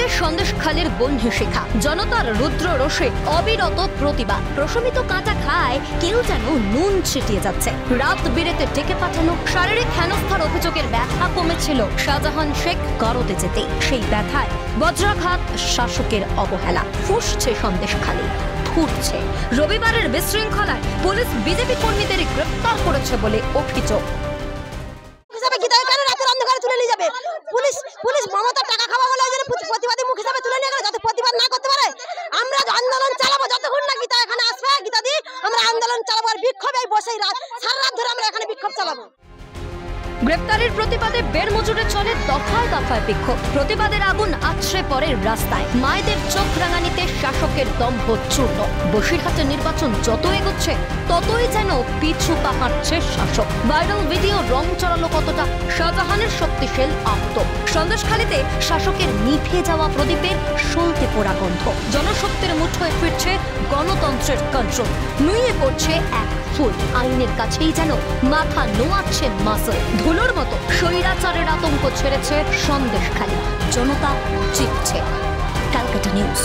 প্রতিবাদে সন্দেশখালীর বন্ধু শিখা জনতার রুদ্র রোষে অবিরত প্রতিবাদ। প্রশমিত কাঁটা খায় কেউ যেন নুন ছিটিয়ে যাচ্ছে। রাত বিরেতে ডেকে পাঠানো শারীরিক হেনস্থার অভিযোগের ব্যথা কমেছিল শাহজাহান শেখ গারদে যেতে। সেই ব্যথায় বজ্রাঘাত, শাসকের অবহেলা, ফুঁসছে সন্দেশখালী, ফুটছে। রবিবারের বিশৃঙ্খলায় পুলিশ বিজেপি কর্মীদের গ্রেফতার করেছে বলে অভিযোগ। পুলিশ মমতার টাকা খাওয়া বলে প্রতিবাদী মুখ হিসাবে তুলে নিয়ে গেল, যাতে প্রতিবাদ না করতে পারে। আমরা আন্দোলন চালাবো যতক্ষণ না গীতা এখানে আসবে। গীতা দি আমরা আন্দোলন চালাবো, আর বিক্ষোভ এই বসেই সারা রাত ধরে আমরা এখানে বিক্ষোভ চালাবো। গ্রেপ্তারের প্রতিবাদে বেড়মজুরে চলে দফায় দফায় বিক্ষোভ। প্রতিবাদের আগুন আছড়ে পড়ে রাস্তায়। মায়েদের চোখ রাঙানিতে শাসকের দম্ভ চূর্ণ। বসিরহাটের নির্বাচন যত এগোচ্ছে ততই যেন পিছু পা হাঁটছে শাসক। ভাইরাল ভিডিও রং চড়ালো কতটা শাহজাহানের শক্তিশাল আত্ম। সন্দেশখালীতে শাসকের নিভে যাওয়া প্রদীপের সলতে পোড়া গন্ধ। জনশক্তির মুঠোয় ফিরছে গণতন্ত্রের কন্ট্রোল। নুয়ে পড়ছে এক ফুল। আইনের কাছেই যেন মাথা নোয়াচ্ছে মাসল। ধুলোর মতো স্বৈরাচারের আতঙ্ক ছেড়েছে সন্দেশখালী। জনতা চিপছে। ক্যালকাটা নিউজ।